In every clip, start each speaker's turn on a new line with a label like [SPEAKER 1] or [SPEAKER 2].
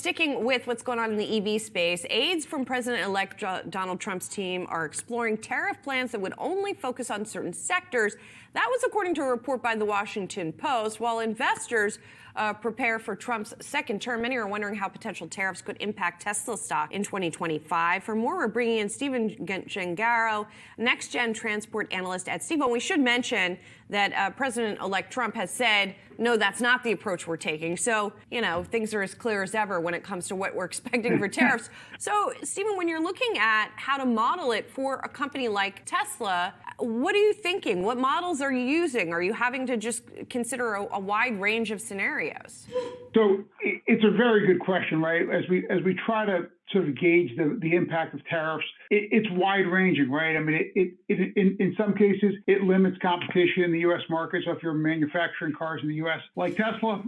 [SPEAKER 1] Sticking with what's going on in the EV space, aides from President-elect Donald Trump's team are exploring tariff plans that would only focus on certain sectors. That was according to a report by the Washington Post. While investors prepare for Trump's second term, many are wondering how potential tariffs could impact Tesla stock in 2025. For more, we're bringing in Stephen Gengaro, next-gen transport analyst at Stifel. We should mention that President-elect Trump has said, no, that's not the approach we're taking. So, you know, things are as clear as ever when it comes to what we're expecting for tariffs. So, Stephen, when you're looking at how to model it for a company like Tesla, what are you thinking? What models are you using? Are you having to just consider a wide range of scenarios?
[SPEAKER 2] So it's a very good question, right? As we try to sort of gauge the impact of tariffs, it's wide ranging, right? I mean, in some cases, it limits competition in the U.S. market. So if you're manufacturing cars in the U.S. like Tesla,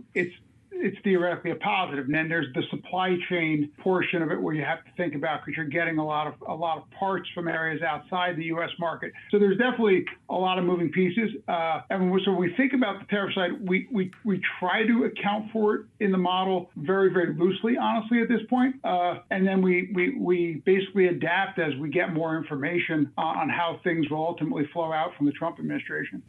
[SPEAKER 2] it's theoretically a positive. And then there's the supply chain portion of it where you have to think about, because you're getting a lot of parts from areas outside the U.S. market. So there's definitely a lot of moving pieces. And so when we think about the tariff side, we try to account for it in the model very, very loosely, honestly, at this point. And then we basically adapt as we get more information on how things will ultimately flow out from the Trump administration.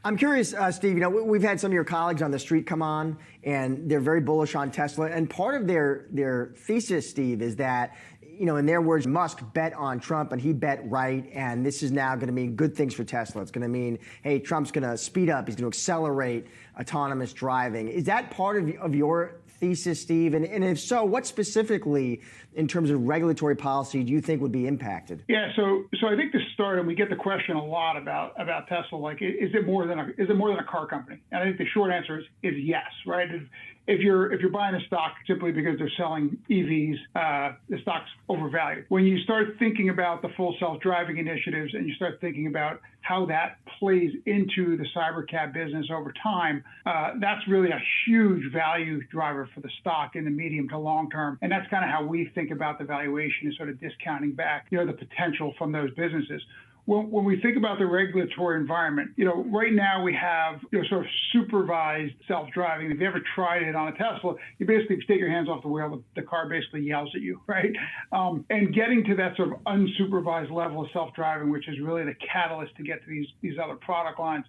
[SPEAKER 3] I'm curious, Steve, you know, we've had some of your colleagues on the street come on, and they're very bullish on Tesla. And part of their thesis, Steve, is that, you know, in their words, Musk bet on Trump, and he bet right, and this is now going to mean good things for Tesla. It's going to mean, hey, Trump's going to speed up. He's going to accelerate autonomous driving. Is that part of your thesis, Steve? And if so, what specifically, in terms of regulatory policy, do you think would be impacted?
[SPEAKER 2] Yeah, so I think to start, and we get the question a lot about Tesla, like, is it more than a car company? And I think the short answer is yes, right? If you're buying a stock simply because they're selling EVs, the stock's overvalued. When you start thinking about the full self-driving initiatives and you start thinking about how that plays into the Cybercap business over time, that's really a huge value driver for the stock in the medium to long term. And that's kind of how we think about the valuation, is sort of discounting back, you know, the potential from those businesses. When we think about the regulatory environment, you know, right now we have, you know, sort of supervised self-driving. If you ever tried it on a Tesla, you basically take your hands off the wheel, the car basically yells at you, right? And getting to that sort of unsupervised level of self-driving, which is really the catalyst to get to these other product lines,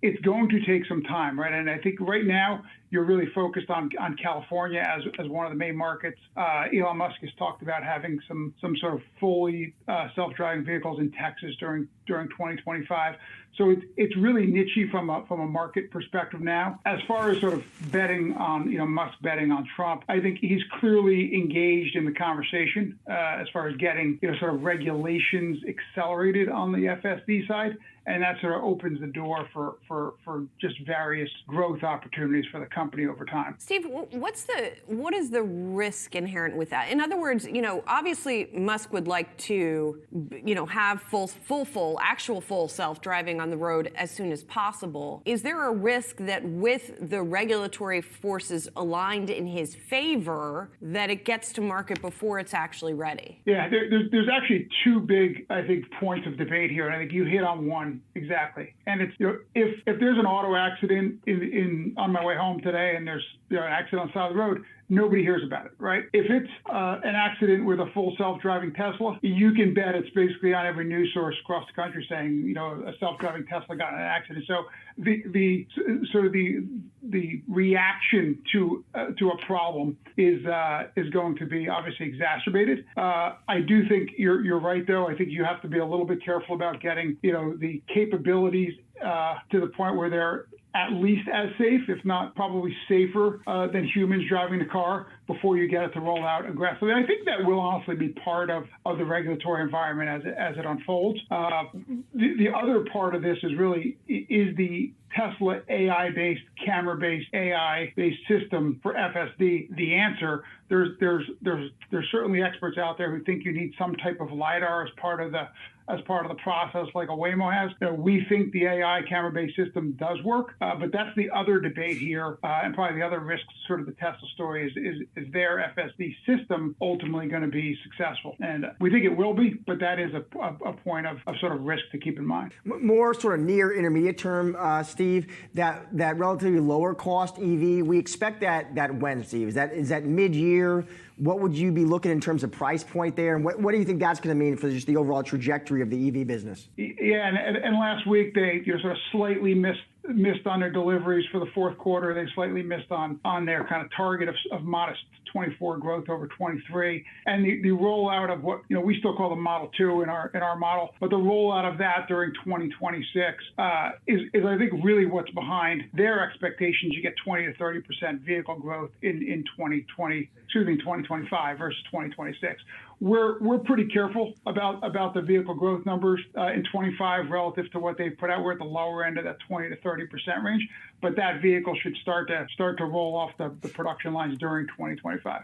[SPEAKER 2] it's going to take some time, right? And I think right now, you're really focused on California as one of the main markets. Elon Musk has talked about having some sort of fully self-driving vehicles in Texas during 2025. So it's really niche from a market perspective now. As far as sort of betting on, you know, Musk betting on Trump, I think he's clearly engaged in the conversation as far as getting, you know, sort of regulations accelerated on the FSD side. And that sort of opens the door for just various growth opportunities for the company over time.
[SPEAKER 1] Steve, what is the risk inherent with that? In other words, you know, obviously Musk would like to, you know, have actual full self-driving on the road as soon as possible. Is there a risk that with the regulatory forces aligned in his favor, that it gets to market before it's actually ready?
[SPEAKER 2] Yeah, there's actually two big, I think, points of debate here, and I think you hit on one exactly. And it's, you know, if there's an auto accident on my way home today, and there's, you know, an accident on the side of the road, nobody hears about it, right? If it's an accident with a full self-driving Tesla, you can bet it's basically on every news source across the country saying, you know, a self-driving Tesla got in an accident. So the reaction to a problem is going to be obviously exacerbated. I do think you're right, though. I think you have to be a little bit careful about getting, you know, the capabilities to the point where they're at least as safe, if not probably safer than humans driving the car before you get it to roll out aggressively. I think that will honestly be part of the regulatory environment as it unfolds. The other part of this is the Tesla AI-based, camera-based, AI-based system for FSD the answer. There's certainly experts out there who think you need some type of LiDAR as part of the process, like a Waymo has. You know, we think the AI camera-based system does work, but that's the other debate here, and probably the other risk, sort of the Tesla story, is their FSD system ultimately going to be successful? And we think it will be, but that is a point of sort of risk to keep in mind.
[SPEAKER 3] More sort of near intermediate term, Steve, that relatively lower cost EV, we expect that when, Steve? Is that mid-year? What would you be looking in terms of price point there? And what do you think that's going to mean for just the overall trajectory of the EV business?
[SPEAKER 2] Yeah, and last week they sort of slightly missed on their deliveries for the fourth quarter. They slightly missed on their kind of target of modest 24 growth over 23, and the rollout of what we still call the Model 2 in our model, but the rollout of that during 2026 is I think really what's behind their expectations. You get 20 to 30% vehicle growth in 2025 versus 2026. We're pretty careful about the vehicle growth numbers in 25 relative to what they've put out. We're at the lower end of that 20 to 30% range, but that vehicle should start to roll off the production lines during 2025.